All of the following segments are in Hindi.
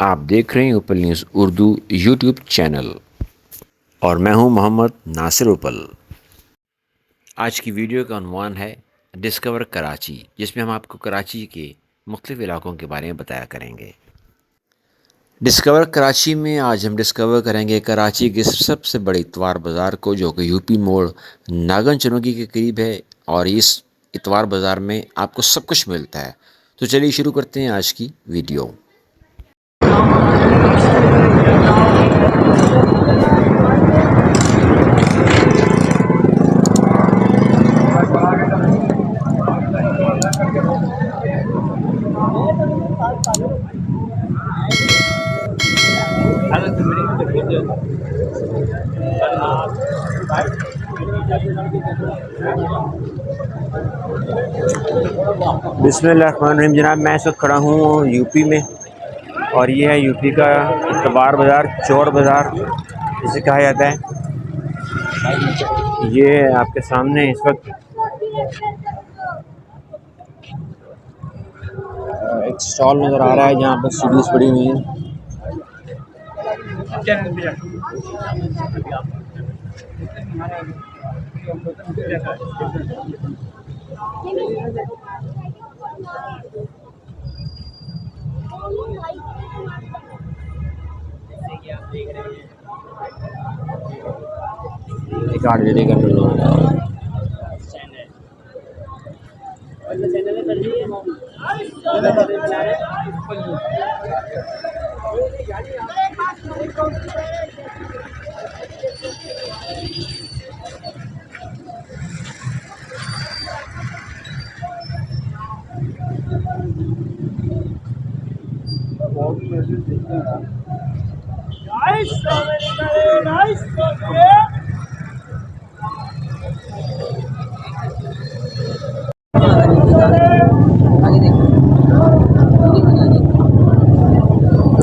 आप देख रहे हैं उपल न्यूज़ उर्दू यूट्यूब चैनल और मैं हूं मोहम्मद नासिर उपल। आज की वीडियो का उन्वान है डिस्कवर कराची, जिसमें हम आपको कराची के मुख्तलिफ़ इलाकों के बारे में बताया करेंगे। डिस्कवर कराची में आज हम डिस्कवर करेंगे कराची के सबसे बड़े इतवार बाज़ार को, जो कि यूपी मोड़ नागन चनोगी के करीब है। और इस इतवार बाज़ार में आपको सब कुछ मिलता है। तो चलिए शुरू करते हैं आज की वीडियो। बिस्मिल्लाहिर्रहमानिर्रहीम। जनाब, मैं इस वक्त खड़ा हूँ यूपी में, और ये है यूपी का इतवार बाज़ार, चोर बाज़ार जिसे कहा जाता है। ये आपके सामने इस वक्त एक स्टॉल नज़र आ रहा है जहाँ पर सीढ़ीज़ पड़ी हुई हैं। एक आठ जगह का मिल रहा है।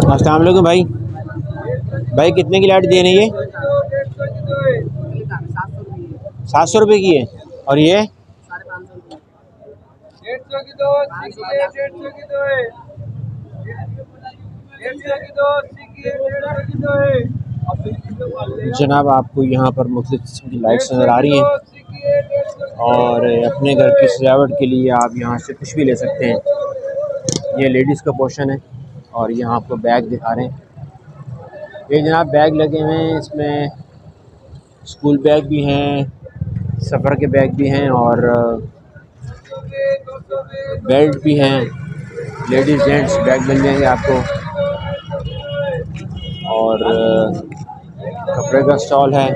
अस्सलाम वालेकुम भाई। भाई कितने की लाइट दे रही है? 700 रुपये की है। और ये 150 की दो, 150 की दो है, 150 की दो, 150 की दो है। जनाब, आपको यहाँ पर मुख्तलिफ किस्म की लाइट्स नज़र आ रही हैं, और अपने घर की सजावट के लिए आप यहाँ से कुछ भी ले सकते हैं। ये लेडीज़ का पोर्शन है, और यहाँ आपको बैग दिखा रहे हैं। ये जनाब बैग लगे हुए हैं, इसमें स्कूल बैग भी हैं, सफ़र के बैग भी हैं, और बेल्ट भी हैं। लेडीज़ जेंट्स बैग मिल जाएंगे आपको। और कपड़े का स्टॉल है।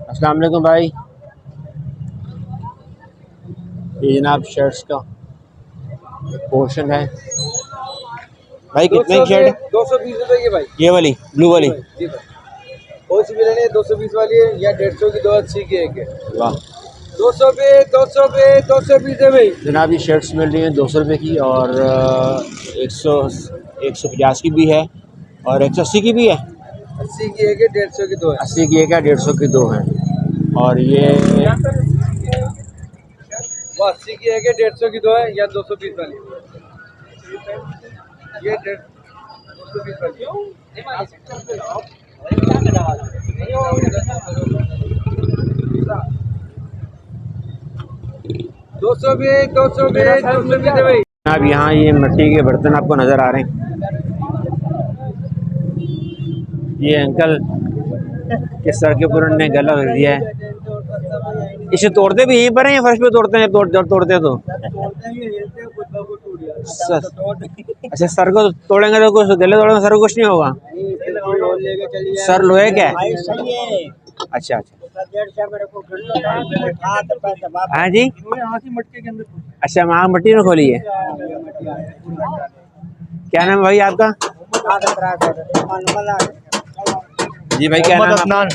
अस्सलाम वालेकुम भाई। ये जनाब शर्ट्स का पोर्शन है। भाई कितने की शर्ट? 220 रुपए की भाई। ये वाली ब्लू वाली? जी भाई, कौन सी भी लेनी है? 220 वाली है या 150 की दो, 80 की एक है। वाह। 200 पे, 200 पे, 220 है भाई। जनाब, ये शर्ट्स मिल रही हैं 200 रुपये की, और 150 की भी है, और 180 की भी है। 80 की एक है, 150 की दो है। 80 की एक है, 150 की दो हैं। और ये वो 80 की एक है, 150 की दो है, या 220 वाली ये 220 वाली। 200 पे, 200 पे, 220 है भाई। अब यहाँ ये मिट्टी के बर्तन आपको नज़र आ रहे हैं। ये अंकल के सर के ऊपर उन्होंने गला रख दिया है। इसे तोड़ते भी यहीं पर हैं या फर्श पे तोड़ते हैं? तोड़ते तो अच्छा, सर को तोड़ेंगे तो कुछ, गले तोड़ेंगे सर को कुछ नहीं होगा। सर लोहे का है? अच्छा अच्छा। हाँ जी। अच्छा, वहाँ मट्टी में खोली है। क्या नाम है भाई आपका? जी भाई, क्या नाम? अदनान।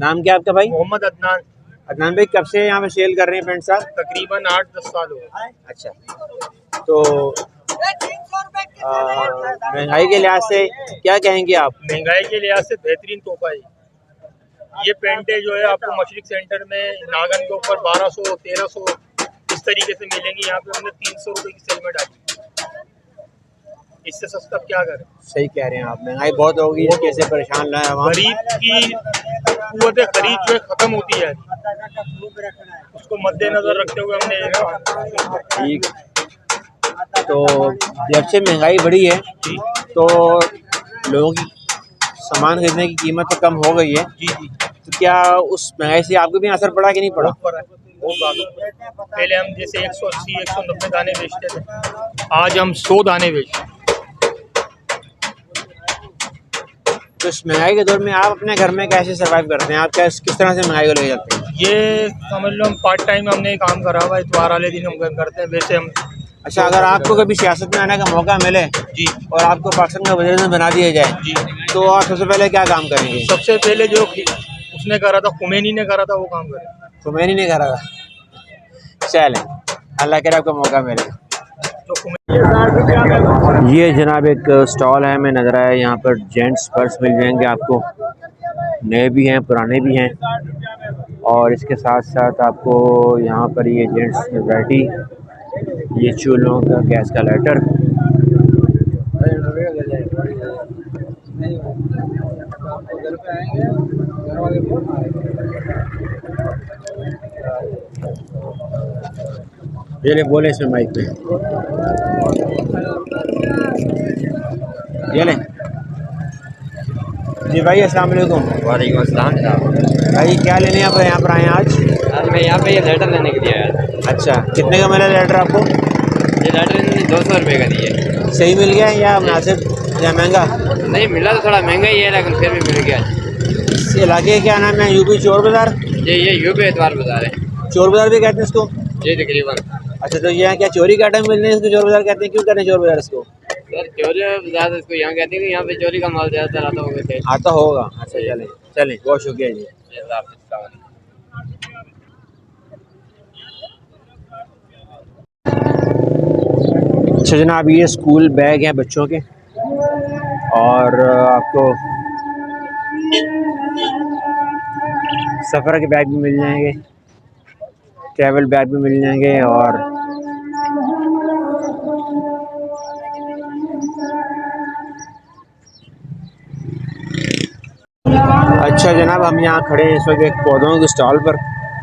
नाम क्या आपका भाई? मोहम्मद अदनान। अदनान भाई, कब से यहाँ पे सेल कर रहे हैं पैंट साहब? तकरीबन 8-10 साल हो गए। अच्छा, तो महंगाई के लिहाज से क्या कहेंगे आप? महंगाई के लिहाज से बेहतरीन तोहफा है। ये पेंटे जो है आपको मशरिक सेंटर में नागन के ऊपर 1200 1300 इस तरीके से मिलेंगी। यहाँ पे हमने 300 रुपये की सेल में डाली। इससे सस्ता क्या करें। सही कह रहे हैं आप, महंगाई बहुत होगी, कैसे परेशान रहे हैं गरीब की कुव्वत खरीद जो है खत्म होती है, उसको मद्देनजर रखते हुए हमने ठीक। तो जब से महंगाई बढ़ी है तो लोगों की सामान खरीदने की कीमत तो कम हो गई है। जी जी। तो क्या उस महंगाई से आपको भी असर पड़ा कि नहीं पड़ा? बहुत ज़्यादा। पहले हम जैसे 180 190 दाने बेचते थे, आज हम 100 दाने बेचते हैं। तो इस महंगाई के दौर में आप अपने घर में कैसे सर्वाइव करते हैं? आप क्या किस तरह से महंगाई को ले जाते हैं? ये समझ लो हम पार्ट टाइम हमने काम करा हुआ है, इतवार वाले दिन हम करते हैं। वैसे हम अच्छा, अगर आपको कभी सियासत में आने का मौका मिले जी और आपको पाकिस्तान का वज़ीर-ए-आज़म बना दिया जाए जी, तो आप सबसे पहले क्या काम करेंगे? सबसे पहले जो उसने करा था, खुमैनी ने करा था, वो काम करें। तो मैंने नहीं करा था। चलें, अल्लाह करे आपको मौका मिले। ये जनाब एक स्टॉल है, हमें नज़र आया। यहाँ पर जेंट्स पर्स मिल जाएंगे आपको, नए भी हैं पुराने भी हैं, और इसके साथ साथ आपको यहाँ पर ये जेंट्स वैरायटी, ये चूल्हों का गैस का लाइटर, ये बोले इसमें माइक पे, ये लें जी भाई। अस्सलाम वालेकुम। वालेकुम अस्सलाम। भाई क्या लेने आप यहाँ पर आए हैं आज? आज मैं यहाँ पे ये लेटर लेने के लिए आया था। अच्छा, कितने का मिला लेटर आपको? ये लेटर इन्होंने 200 रुपये का दिया। सही मिल गया या मुनासिब या महंगा? नहीं मिला तो थोड़ा महंगा ही है, लेकिन फिर भी मिल गया। इस इलाके क्या नाम है? यूपी चोर बाज़ार? ये यूपी एतवार बाजार है। चोर बाज़ार भी कहते हैं इसको? जी तकरीबन। अच्छा, तो यहाँ क्या चोरी का आइटम मिलने इसको चोर बाज़ार कहते हैं? क्यों कहते हैं चोर बाज़ार इसको? सर चोरी ज़्यादा इसको यहाँ कहते हैं कि यहाँ पे चोरी का माल ज़्यादातर आता होगा। आता होगा। अच्छा चलें चलें, बहुत शुक्रिया जी। अच्छा जनाब, ये स्कूल बैग हैं बच्चों के, और आपको सफ़र के बैग भी मिल जाएंगे, ट्रैवल बैग भी मिल जाएंगे, और अच्छा जनाब, हम यहाँ खड़े हैं इस वक्त एक पौधों के स्टॉल पर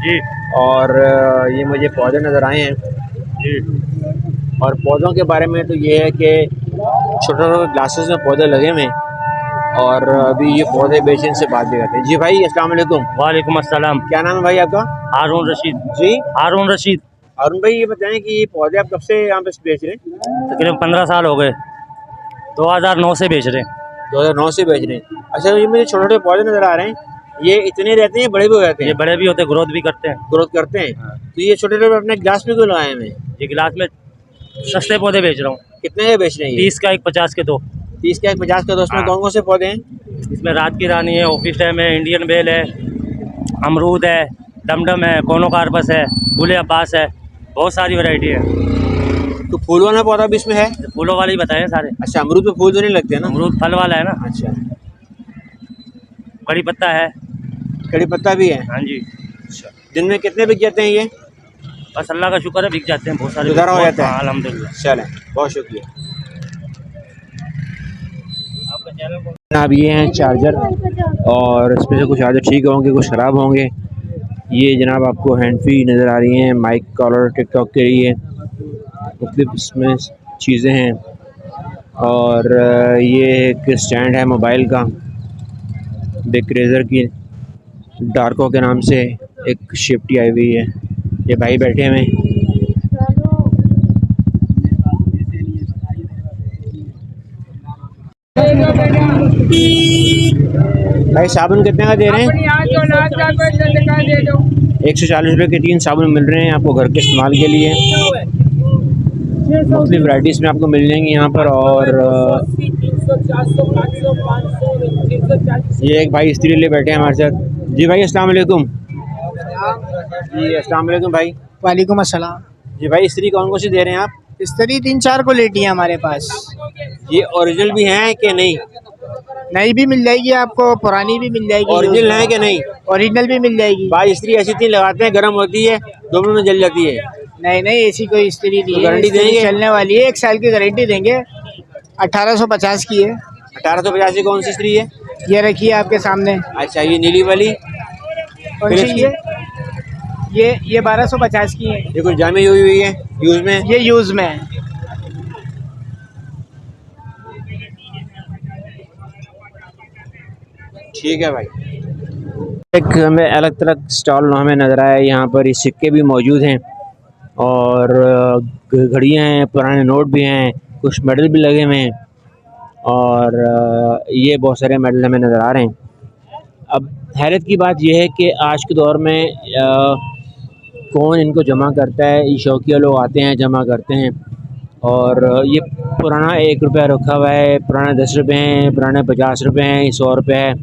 जी और ये मुझे पौधे नज़र आए हैं जी। और पौधों के बारे में तो ये है कि छोटे छोटे ग्लासेस में पौधे लगे हुए हैं और अभी ये पौधे बेचने से बात भी करते हैं। जी भाई अस्सलाम वालेकुम। वालेकुम अस्सलाम। क्या नाम है भाई आपका? हारून रशीद। जी हारून रशीद। अरुण भाई, ये बताएं कि ये पौधे आप कब से यहाँ पे बेच रहे हैं? तकरीबन 15 साल हो गए, 2009 से बेच रहे हैं। 2009 से बेच रहे हैं। अच्छा, ये मुझे छोटे छोटे पौधे नज़र आ रहे हैं, ये इतने रहते हैं, बड़े भी हो जाते हैं? ये बड़े भी होते हैं, ग्रोथ भी करते हैं। ग्रोथ करते हैं। तो ये छोटे छोटे अपने ग्लास में क्यों लगाए हैं? ये गिलास में सस्ते पौधे बेच रहा हूँ। कितने के बेच रहे हैं? 30 का एक, 50 के दो। 30 का एक, 50 का दो। उसमें कौन कौन से पौधे हैं? इसमें रात की रानी है, ऑफिस टाइम है, इंडियन बेल है, अमरूद है, डमडम है, कोनोकार्पस है, गुले अब्बास है, बहुत सारी वैरायटी है। तो फूल वाला पौधा भी इसमें है? फूलों वाले ही बताए सारे। अच्छा, अमरूद पे फूल तो नहीं लगते हैं ना? अमरूद फल वाला है ना। अच्छा, कड़ी पत्ता है। कड़ी पत्ता भी है? हाँ जी। अच्छा, दिन में कितने बिक जाते हैं ये? बस अल्लाह का शुक्र है, बिक जाते हैं बहुत सारे। गुजारा हो जाता है? हाँ, अल्हम्दुलिल्लाह। चलें, बहुत शुक्रिया। अब ये हैं चार्जर, और इसमें से कुछ चार्जर ठीक होंगे, कुछ ख़राब होंगे। ये जनाब आपको हैंड फ्री नज़र आ रही हैं, माइक कॉलर टिकटॉक के लिए मुख्तलिफ इसमें चीज़ें हैं, और ये एक स्टैंड है मोबाइल का, बिग रेजर की डार्को के नाम से एक शिफ्टी आई हुई है। ये भाई बैठे हुए हैं। भाई साबुन कितने का दे रहे हैं? 140 रुपये के 3 साबुन मिल रहे हैं आपको घर के इस्तेमाल के लिए। मुख्तलिफ वैराइटीज़ में आपको मिल जाएंगी यहाँ पर। और ये एक भाई स्त्री ले बैठे हैं हमारे साथ। जी भाई अस्सलाम वालेकुम। जी अस्सलाम वालेकुम भाई। वालेकुम अस्सलाम। जी भाई, स्त्री कौन कौन सी दे रहे हैं आप? इस तरह 3-4 क्वालिटी है हमारे पास। ये ओरिजिनल भी हैं कि नहीं? नई भी मिल जाएगी आपको, पुरानी भी मिल जाएगी। ओरिजिनल है कि नहीं? ओरिजिनल भी मिल जाएगी भाई इस्त्री ऐसी थी लगाते हैं, गर्म होती है, 2 मिनट में जल जाती है। नहीं नहीं, ऐसी कोई इस्त्री नहीं तो है। गारंटी इस्त्री देंगे? चलने वाली है, 1 साल की गारंटी देंगे। 1850 की है। 1850 की कौन सी इस्त्री है? ये रखिए आपके सामने। अच्छा, ये नीली वाली कौन सी फिलिप्स ये 1250 की है। ये कुछ जामी हुई है यूज में? ये यूज में है। ठीक है भाई। एक हमें अलग अलग स्टॉल हमें नज़र आया। यहाँ पर ये सिक्के भी मौजूद हैं और घड़ियाँ हैं, पुराने नोट भी हैं, कुछ मेडल भी लगे हुए हैं और ये बहुत सारे मेडल हमें नज़र आ रहे हैं। अब हैरत की बात यह है कि आज के दौर में कौन इनको जमा करता है। ये शौकिया लोग आते हैं, जमा करते हैं और ये पुराना 1 रुपया रखा हुआ है, पुराने 10 रुपये हैं, पुराने 50 रुपये हैं, ये 100 रुपये है,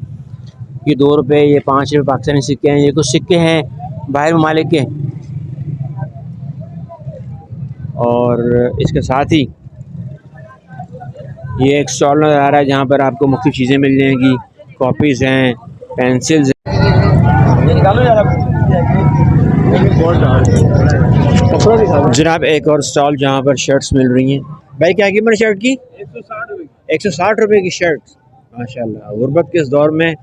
ये 2 रुपये, ये 5 रुपये पाकिस्तानी सिक्के हैं। ये कुछ सिक्के हैं बाहर ममालिक के। और इसके साथ ही ये एक स्टॉल नज़र आ रहा है जहाँ पर आपको मुख्तलिफ चीज़ें मिल जाएंगी। कॉपीज़ हैं, पेंसिल्स हैं। जनाब एक और स्टॉल जहाँ पर शर्ट्स मिल रही हैं। भाई क्या कीमत है शर्ट की? 160 रुपये की शर्ट। माशाल्लाह। गुर्बत के इस दौर में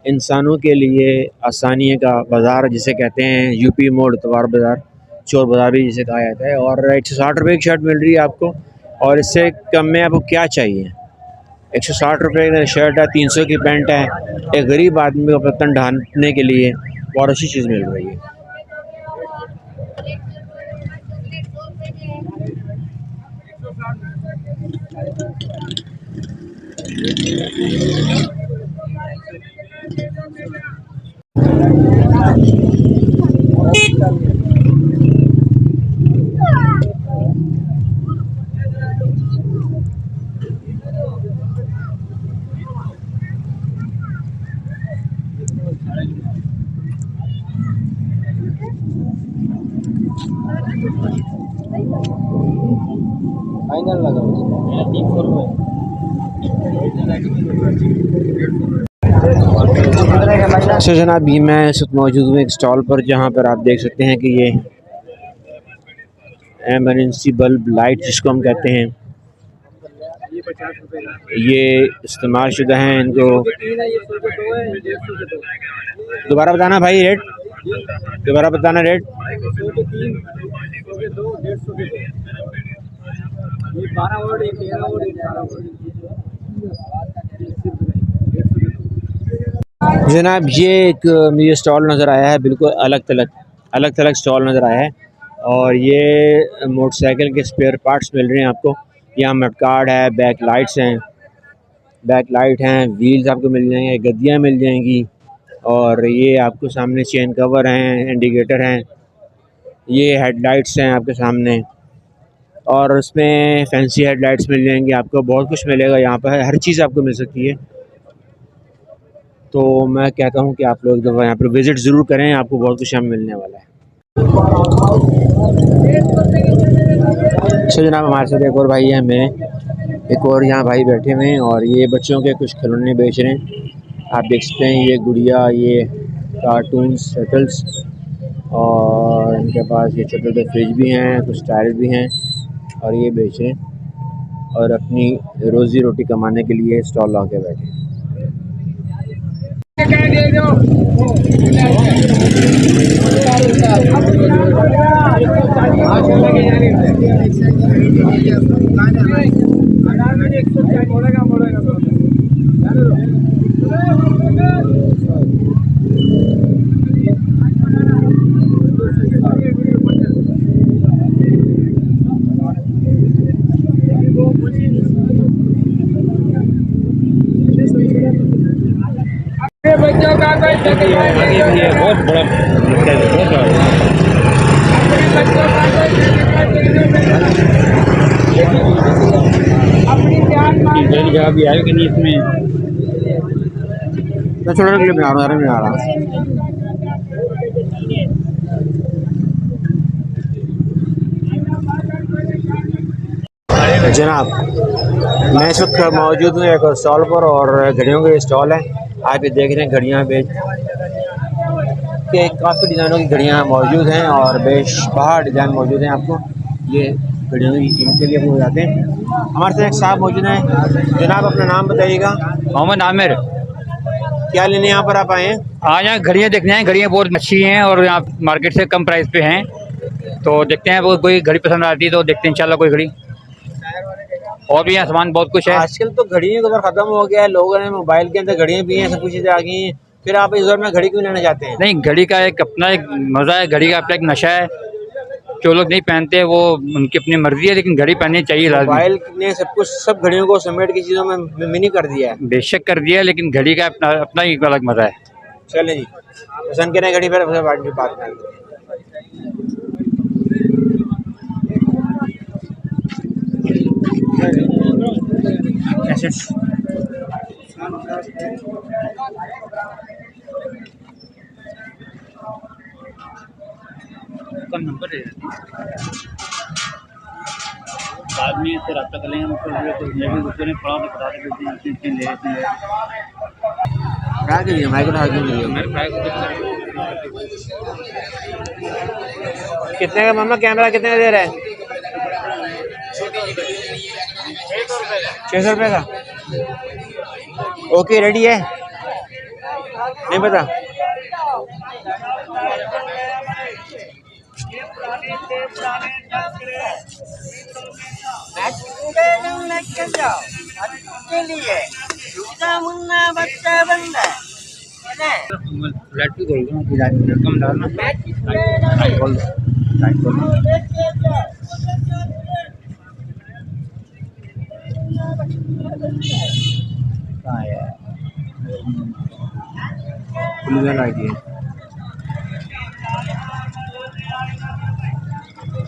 इंसानों के लिए आसानी का बाज़ार जिसे कहते हैं, यूपी मोड़ इतवार बाज़ार, चोर बाज़ार भी जिसे कहा जाता है। और 160 रुपये की शर्ट मिल रही है आपको और इससे कम में आपको क्या चाहिए। 160 रुपये की शर्ट है, 300 की पैंट है। एक गरीब आदमी को पतन ढांपने के लिए बहुत अच्छी चीज़ मिल रही है। फाइनल लगा उसका 300 रुपये। अच्छा जनाब, ये मैं इस वक्त मौजूद हूँ एक स्टॉल पर जहाँ पर आप देख सकते हैं कि ये एमरजेंसी बल्ब लाइट जिसको हम कहते हैं, ये इस्तेमाल शुदा हैं। इनको दोबारा बताना भाई रेट, दोबारा बताना रेट। जनाब ये एक मुझे स्टॉल नज़र आया है, बिल्कुल अलग थलग स्टॉल नज़र आया है और ये मोटरसाइकिल के स्पेयर पार्ट्स मिल रहे हैं आपको। यहाँ मडगार्ड है, बैक लाइट्स हैं, बैक लाइट हैं, व्हील्स आपको मिल जाएंगे, गद्दियाँ मिल जाएंगी और ये आपको सामने चेन कवर हैं, इंडिकेटर हैं, ये हेडलाइट्स हैं आपके सामने और उसमें फैंसी हेडलाइट्स मिल जाएंगी आपको। बहुत कुछ मिलेगा यहाँ पर, हर चीज़ आपको मिल सकती है। तो मैं कहता हूँ कि आप लोग एक दफ़ा यहाँ पर विज़िट ज़रूर करें, आपको बहुत कुछ यहाँ मिलने वाला है। अच्छा जनाब, हमारे साथ एक और भाई हैं, एक और यहाँ भाई बैठे हुए हैं और ये बच्चों के कुछ खिलौने बेच रहे हैं। आप देख सकते हैं ये गुड़िया, ये कार्टून्स, टर्टल्स और इनके पास ये छोटे छोटे फ्रिज भी हैं, कुछ टायर भी हैं और ये बेच रहे हैं और अपनी रोज़ी रोटी कमाने के लिए स्टॉल ला के बैठे हैं। बच्चों का कोई बहुत बड़ा भी आएगा नहीं इसमें। मैं छोड़ने के लिए बना रहा जनाब। मैं इस वक्त मौजूद हूँ एक स्टॉल पर और घड़ियों के स्टॉल है। आप ये देख रहे हैं घड़ियाँ बेच के काफ़ी डिज़ाइनों की घड़ियाँ मौजूद हैं और बेशबहा डिज़ाइन मौजूद हैं। आपको ये घड़ियों की कीमत के लिए आपको बताते हैं। हमारे साथ एक साहब मौजूद हैं। जनाब अपना नाम बताइएगा। मोहम्मद आमिर। क्या लेने यहाँ पर आप आए हैं? आज यहाँ घड़ियाँ देखने हैं। घड़ियाँ बहुत अच्छी हैं और यहाँ मार्केट से कम प्राइस पे हैं, तो देखते हैं वो कोई घड़ी पसंद आती है तो देखते हैं इंशाल्लाह कोई घड़ी। और भी यहाँ सामान बहुत कुछ है। आजकल तो घड़ियों का दौर खत्म हो गया है, लोगों ने मोबाइल के अंदर घड़ियाँ भी हैं, सब कुछ चीज़ें आ गई हैं। फिर आप इस दौर में घड़ी क्यों लेना चाहते हैं? नहीं, घड़ी का एक अपना एक मज़ा है, घड़ी का अपना एक नशा है। जो लोग नहीं पहनते वो उनकी अपनी मर्जी है, लेकिन घड़ी पहननी चाहिए लाजमी। मोबाइल ने सब कुछ सब घड़ियों को समेट की चीज़ों में मिनी कर दिया है। बेशक कर दिया है, लेकिन घड़ी का अपना ही अलग मज़ा है। चलें जी, पसंद करें घड़ी पर बाद में बात करेंगे। कम नंबर है बाद में इससे रब्ता कर लेंगे। पड़ा तो बता दें क्या कीजिए माइक कितने का मामा कैमरा कितने का दे रहा है? 600 रुपये का। ओके रेडी है? नहीं पता। कम डालना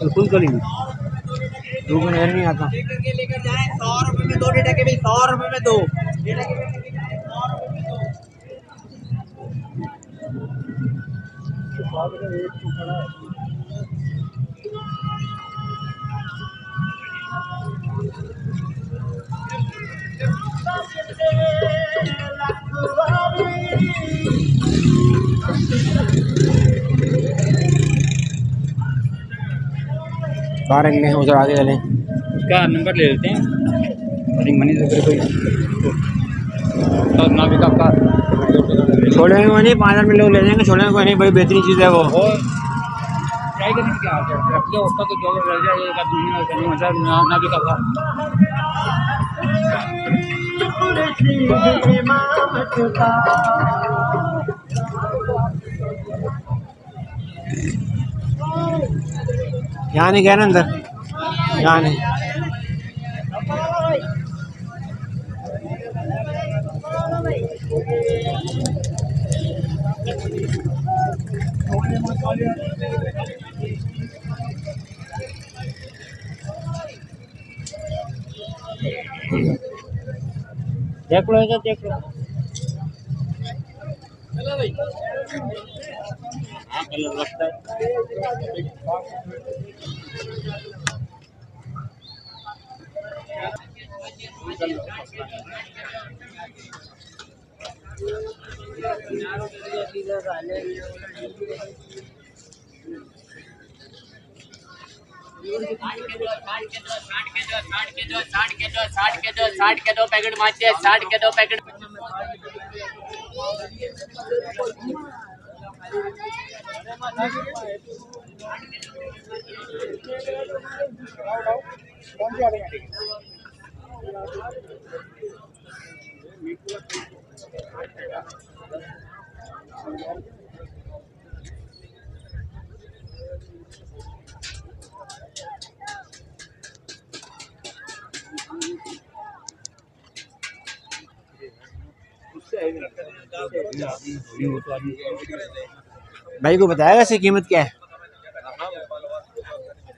फुल करेंगे दो को नजर नहीं आता। 100 रुपए में 2 डेटा के भी 100 रुपए में 2 बाहर निकले हैं, उधर आगे चलें। उसका नंबर ले लेते हैं। मनी से फिर कोई तो नाविक आपका छोड़ेंगे वो नहीं, 5000 में लोग ले जाएंगे। छोड़ेंगे कोई नहीं, बड़ी बेहतरीन चीज़ है वो। ट्राई करने की क्या है उसका तो जॉब रह जाएगा नाविक आपका। यहाँ नहीं गया ना अंदर, यहाँ नहीं। देख लो इधर, देख लो। हाँ कलर लगता है। साठ के दो पैकेट मारते हैं, 60 के 2 पैकेट। भाई को बताएगा इसकी कीमत क्या है?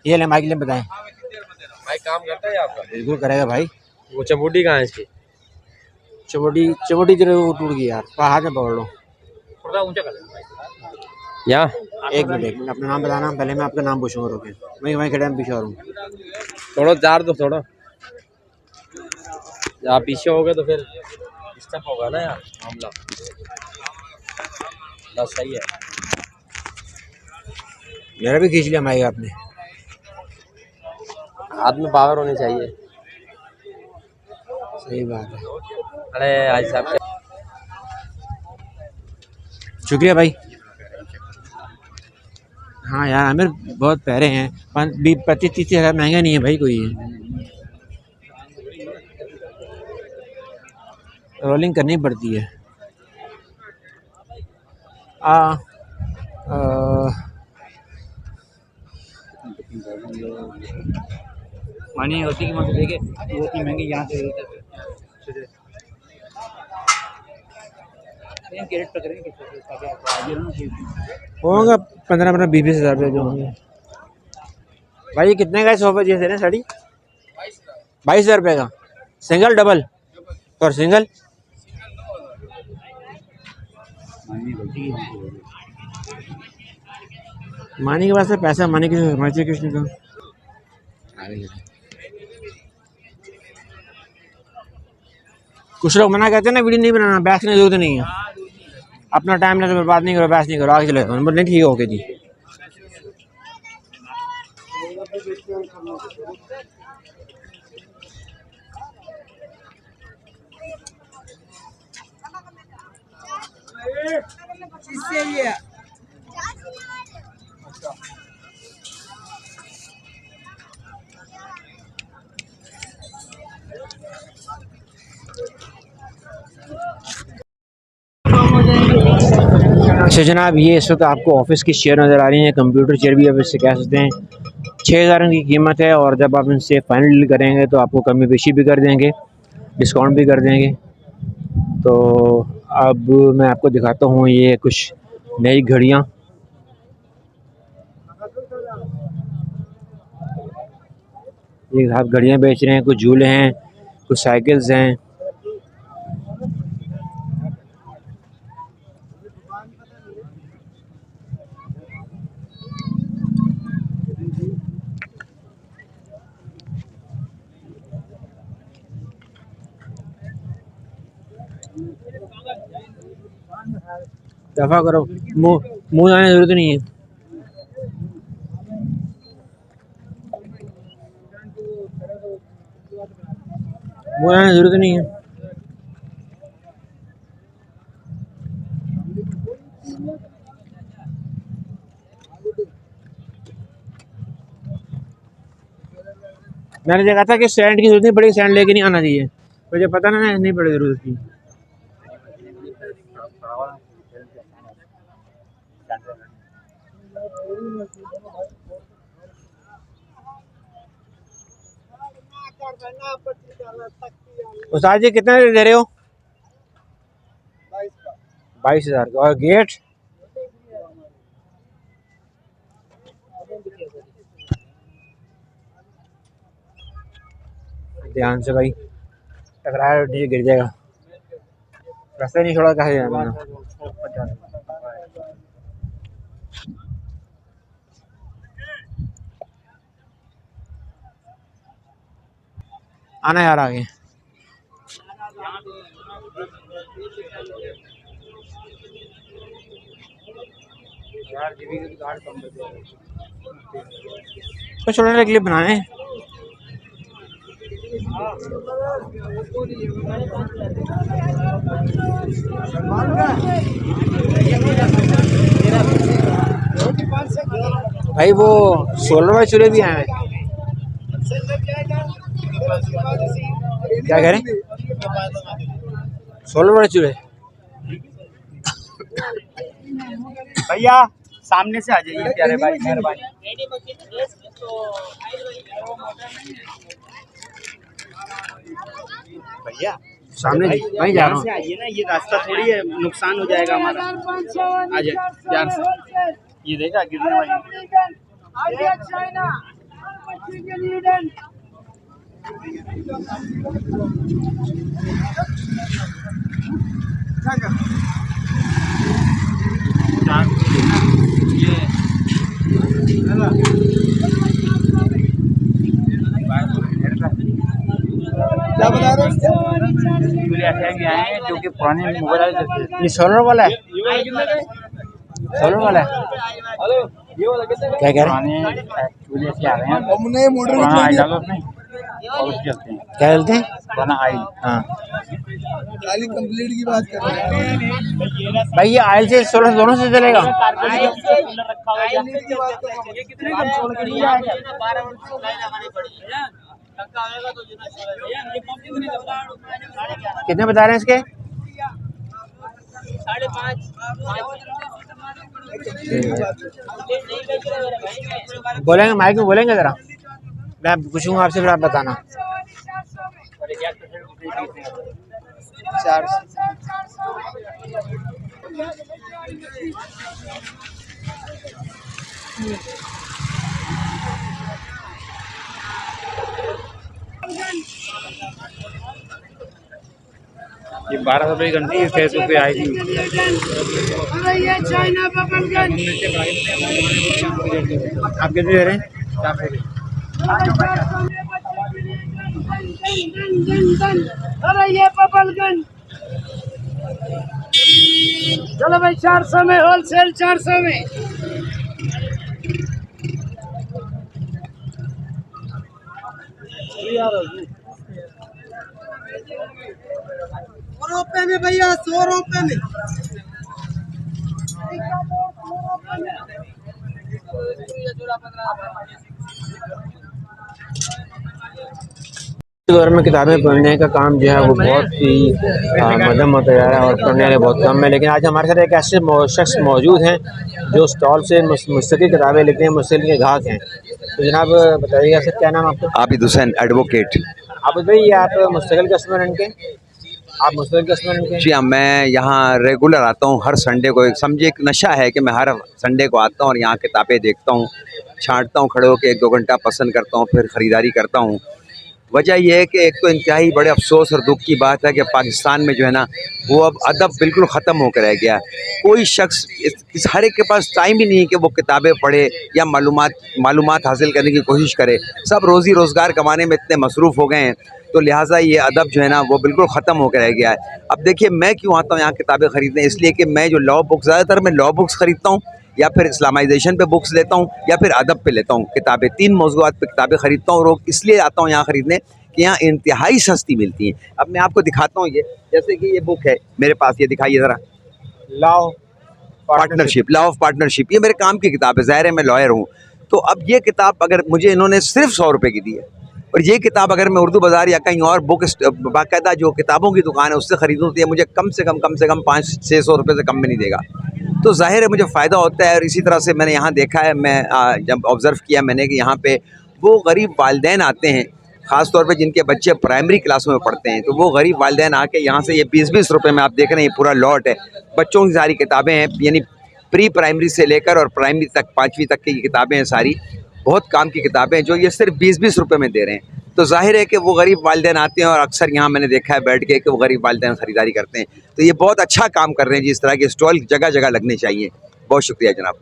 ये ले माइक ले बताएं। भाई काम करता है आपका? बिल्कुल करेगा भाई। वो चबूटी कहाँ है इसकी? चबोटी तेरे वो टूट गई यार, हाथ में पकड़ लो। थोड़ा ऊंचा कर लेना। यहाँ एक मिनट अपना नाम बताना, पहले मैं आपका नाम पूछूंगा। रोके मैं वहीं खड़े पीछे और हूँ। थोड़ा जार दो थोड़ा। आप पीछे हो गए तो फिर डिस्टर्ब होगा ना यार मामला। बस सही है। मेरा भी खींच लिया माइक आपने। हाथ में पावर होनी चाहिए। सही बात है। अरे आज साहब शुक्रिया भाई। हाँ यार आमिर बहुत प्यारे हैं। 25-30 हज़ार महंगा नहीं है भाई कोई। रोलिंग करनी पड़ती है। मानी होती कि मतलब देखे वो इतनी महंगी यहाँ से कैरेट पर करेंगे होगा 15-20 हज़ार रुपये जो होंगे भाई। ये कितने का है सोफा जैसे ना साड़ी? 22,000 रुपये का। सिंगल डबल और सिंगल? मानी के पास से पैसा मानी के समझते कृष्ण का। कुछ लोग मना करते हैं ना वीडियो नहीं बनाना, बहस की जरूरत नहीं है। अपना टाइम ना तो बर्बाद नहीं करो, बहस नहीं करो, आगे चले जाओ। नंबर नहीं ठीक है, ओके जी। अच्छा जनाब, ये इस वक्त आपको ऑफिस की चेयर नज़र आ रही हैं। कंप्यूटर चेयर भी आप इससे कह सकते हैं। 6,000 की कीमत है और जब आप इनसे फाइनल डील करेंगे तो आपको कमी पेशी भी कर देंगे, डिस्काउंट भी कर देंगे। तो अब मैं आपको दिखाता हूँ ये कुछ नई घड़ियाँ। ये आप घड़ियाँ बेच रहे हैं, कुछ झूले हैं, कुछ साइकिल्स हैं। दफा करो, मुँह आने की जरूरत नहीं है। मुँह आने की जरूरत नहीं है। मैंने देखा था कि स्टैंड की जरूरत नहीं पड़ेगी, स्टैंड लेके नहीं आना चाहिए। मुझे पता ना नहीं पड़ेगी जरूरत की। उस्ताद जी कितना दे रहे हो? 22,000 का। और गेट? ध्यान से भाई, टकराया नीचे गिर जाएगा। रास्ता नहीं छोड़ा, कहाँ जाना? आना यार आगे। तो छोड़ने के लिए बनाए। भाई वो सोलर वाले चूल्हे भी आए हैं। क्या कह रहे हैं? सोलर वाले चूल्हे। भैया सामने से आ जाइए प्यारे भाई, मेहरबानी। भैया सामने वहीं जा रहा हूँ। आइए ना, ये रास्ता थोड़ी है, नुकसान हो जाएगा हमारा। आ जाए प्यार से। ये देखा गिरने वाली। क्या बता रहे हो? ऐसे भी आए हैं जो कि पुराने मोबाइल ये सोलर वाला है, सोलर वाला है। क्या कह रहे हैं? पुराने चूल्हे से आ रहे हैं, पुराना आइल डालो उसमें और उससे चलते हैं, क्या बोलते हैं? पुराना आइल। हाँ कंप्लीट की बात कर रहे हैं भाई। ये आयल से सोलर दोनों से चलेगा? कितने बता रहे हैं इसके? 5.5। बोलेंगे माइक में, बोलेंगे जरा, मैं पूछूंगा आपसे फिर आप बताना। 4 ये 1200 रुपये की घंटी 600 रुपये आएगी। आप कितने दे रहे हैं? अरे ये पपलगंज, चलो भाई 400 में होलसेल, 400 में। ₹100 में भैया, ₹100 में। दौर में किताबें पढ़ने का काम जो है वो बहुत ही मध्यम होता जा रहा है और पढ़ने वाले बहुत कम है। लेकिन आज हमारे साथ एक ऐसे शख्स मौजूद हैं जो स्टॉल से मुस्तकिल किताबें लिखते हैं, मुस्तकिल के ग्राहक हैं। तो जनाब बताइएगा सर, क्या नाम आपका? आबिद हुसैन, एडवोकेट। आबिद भाई, आप मुस्तकिल कस्टमर हैं इनके? आप मुस्तकिल कस्टमर हैं इनके? जी हाँ, मैं यहाँ रेगुलर आता हूँ हर संडे को। एक समझे एक नशा है कि मैं हर संडे को आता हूँ और यहाँ किताबें देखता हूँ, छांटता हूँ, खड़े होकर 1-2 घंटा पसंद करता हूँ, फिर ख़रीदारी करता हूँ। वजह यह है कि एक तो इंतहाई बड़े अफसोस और दुख की बात है कि पाकिस्तान में जो है ना वो अब अदब बिल्कुल ख़त्म होकर रह गया। कोई शख्स हर एक के पास टाइम ही नहीं है कि वो किताबें पढ़े या मालूमात हासिल करने की कोशिश करे। सब रोज़ी रोज़गार कमाने में इतने मसरूफ़ हो गए हैं, तो लिहाजा ये अदब जो है ना वो बिल्कुल ख़त्म होकर रह गया है। अब देखिए, मैं क्यों आता हूँ यहाँ किताबें ख़रीदने? इसलिए कि मैं जो लॉ बुक्स, ज़्यादातर मैं लॉ बुक्स ख़रीदता हूँ या फिर इस्लामाइजेशन पे बुक्स लेता हूँ या फिर अदब पे लेता हूँ किताबें। 3 मौज़ूआत पे किताबें ख़रीदता हूँ और इसलिए आता हूँ यहाँ ख़रीदने कि यहाँ इंतहाई सस्ती मिलती हैं। अब मैं आपको दिखाता हूँ, ये जैसे कि ये बुक है मेरे पास, ये दिखाइए ज़रा, लॉ ऑफ पार्टनरशिप। ये मेरे काम की किताब है, ज़ाहिर है मैं लॉयर हूँ। तो अब ये किताब अगर मुझे इन्होंने सिर्फ 100 रुपये की दी है, और ये किताब अगर मैं उर्दू बाज़ार या कहीं और बुक बाकायदा जो किताबों की दुकान है उससे ख़रीदूँ तो ये मुझे कम से कम 500-600 रुपये से कम में नहीं देगा। तो ज़ाहिर है मुझे फ़ायदा होता है। और इसी तरह से मैंने यहाँ देखा है, मैं जब ऑब्ज़र्व किया मैंने कि यहाँ पे वो गरीब वालिदैन आते हैं, ख़ास तौर पे जिनके बच्चे प्राइमरी क्लासों में पढ़ते हैं, तो वो गरीब वालिदैन आके यहाँ से ये 20-20 रुपये में, आप देख रहे हैं ये पूरा लॉट है, बच्चों की सारी किताबें हैं, यानी प्री प्राइमरी से लेकर और प्राइमरी तक 5वीं तक की किताबें हैं, सारी बहुत काम की किताबें हैं जो ये सिर्फ 20-20 रुपये में दे रहे हैं। तो जाहिर है कि वो गरीब वालिदैन आते हैं और अक्सर यहाँ मैंने देखा है बैठ के कि वो गरीब वालिदैन ख़रीदारी करते हैं। तो ये बहुत अच्छा काम कर रहे हैं जी, इस तरह के स्टॉल जगह जगह लगने चाहिए। बहुत शुक्रिया जनाब।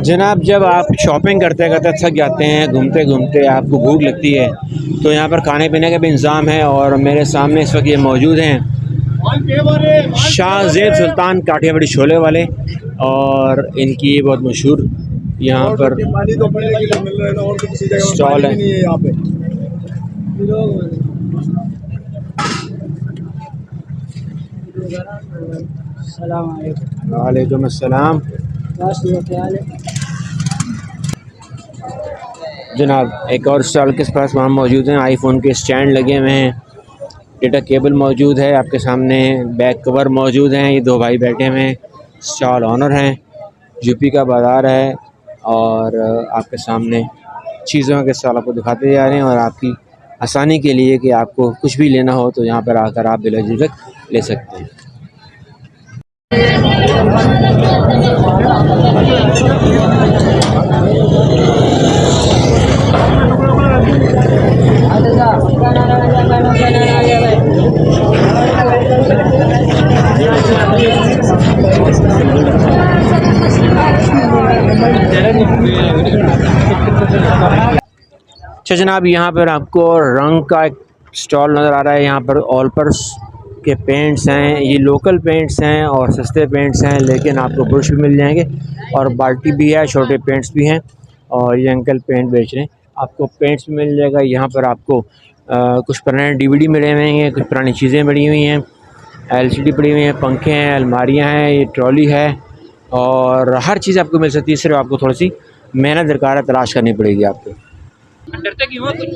जनाब, जब आप शॉपिंग करते करते थक जाते हैं, घूमते घूमते आपको भूख लगती है, तो यहाँ पर खाने पीने का भी इंतज़ाम है। और मेरे सामने इस वक्त ये मौजूद हैं शाह ज़ेब सुल्तान काठियावाड़ी छोले वाले, और इनकी बहुत मशहूर यहाँ पर स्टॉल है। वालेकुम अस्सलाम। जनाब, एक और स्टॉल के पास वहाँ मौजूद हैं, आईफोन के स्टैंड लगे हुए हैं, डेटा केबल मौजूद है, आपके सामने बैक कवर मौजूद हैं। ये 2 भाई बैठे हुए हैं, स्टॉल ऑनर हैं। यूपी का बाज़ार है और आपके सामने चीज़ों के स्टॉल आपको दिखाते जा रहे हैं, और आपकी आसानी के लिए कि आपको कुछ भी लेना हो तो यहाँ पर आकर आप बिलाझिझक ले सकते हैं। अच्छा जनाब, यहाँ पर आपको रंग का एक स्टॉल नज़र आ रहा है। यहाँ पर ऑलपर्स के पेंट्स हैं, ये लोकल पेंट्स हैं और सस्ते पेंट्स हैं, लेकिन आपको ब्रश भी मिल जाएंगे और बाल्टी भी है, छोटे पेंट्स भी हैं। और ये अंकल पेंट बेच रहे हैं, आपको पेंट्स भी मिल जाएगा। यहाँ पर आपको कुछ पुराने DVD मिले हुए हैं, कुछ पुरानी चीज़ें पड़ी हुई हैं, LCD पड़ी हुई हैं, पंखे हैं, अलमारियाँ हैं, ये ट्रॉली है और हर चीज़ आपको मिल सकती है। सिर्फ आपको थोड़ी सी मेहनत दरकार है, तलाश करनी पड़ेगी आपको। डरते क्यों हो कुछ?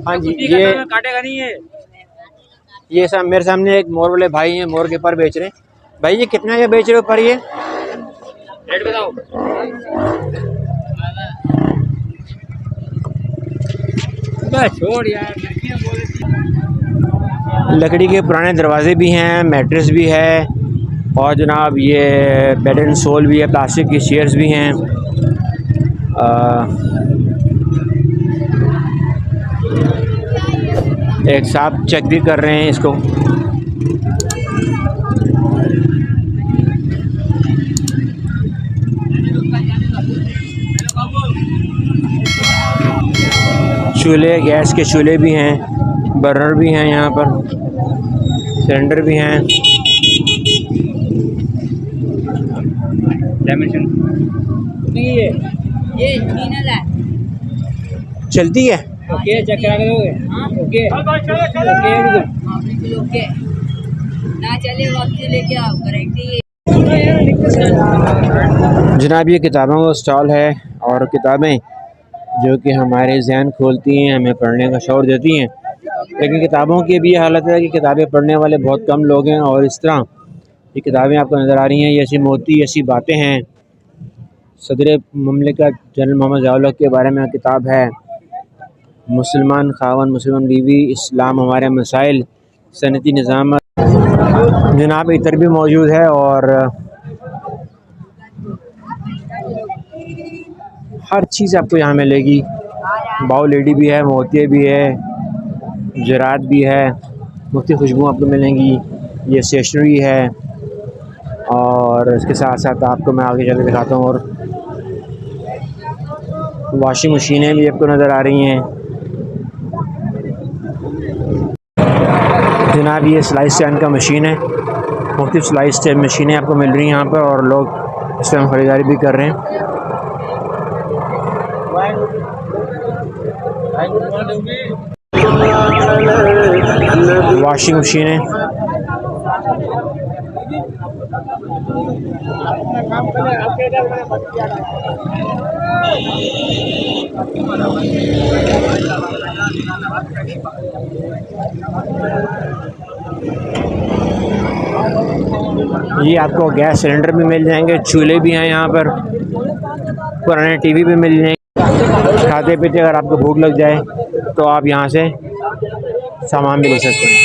हाँ जी, ये काटेगा नहीं ये सब मेरे सामने एक मोर वाले भाई हैं, मोर के पर बेच रहे हैं। भाई ये कितना का बेच रहे हो पर? ये रेट बताओ। छोड़ यार, लकड़ी के पुराने दरवाजे भी हैं, मैट्रेस भी है और जनाब ये बेड एंड सोल भी है, प्लास्टिक की चेयर्स भी हैं। एक साहब चेक भी कर रहे हैं इसको। चूल्हे, गैस के चूल्हे भी हैं, बर्नर भी हैं, यहाँ पर सिलेंडर भी हैं। ये चैनल है, चलती है। ओके, चेक करा दोगे? ओके ओके ना चले वक्त लेके आओ गारंटी। जनाब ये किताबों का स्टॉल है और किताबें जो कि हमारे जहन खोलती हैं, हमें पढ़ने का शौक़ देती हैं। लेकिन किताबों की भी हालत है कि किताबें पढ़ने वाले बहुत कम लोग हैं। और इस तरह ये किताबें आपको नज़र आ रही हैं, ये ऐसी मोती ऐसी बातें हैं। सदर ममलिकत जनरल मोहम्मद ज़िया के बारे में किताब है। मुसलमान खावन मुसलमान बीवी, इस्लाम हमारे मसाइल, सनती निज़ाम। जनाब इतर भी मौजूद है और हर चीज़ आपको यहाँ मिलेगी। बाउ लेडी भी है, मोतिये भी है, जरात भी है, मुख्तलिफ खुशबू आपको मिलेंगी। ये स्टेशनरी है और इसके साथ साथ आपको मैं आगे चल के दिखाता हूँ। और वॉशिंग मशीनें भी आपको नज़र आ रही हैं। जनाब ये स्लाइस स्टैंड का मशीन है, मुख्तलिफ स्लाइस स्टैंड मशीनें आपको मिल रही हैं यहाँ पर और लोग इस टाइम ख़रीदारी भी कर रहे हैं। वॉशिंग मशीन है, ये आपको गैस सिलेंडर भी मिल जाएंगे, चूल्हे भी हैं यहाँ पर, पुराने TV भी मिल जाएंगे। खाते पीते अगर आपको भूख लग जाए तो आप यहाँ से सामान भी ले सकते हैं।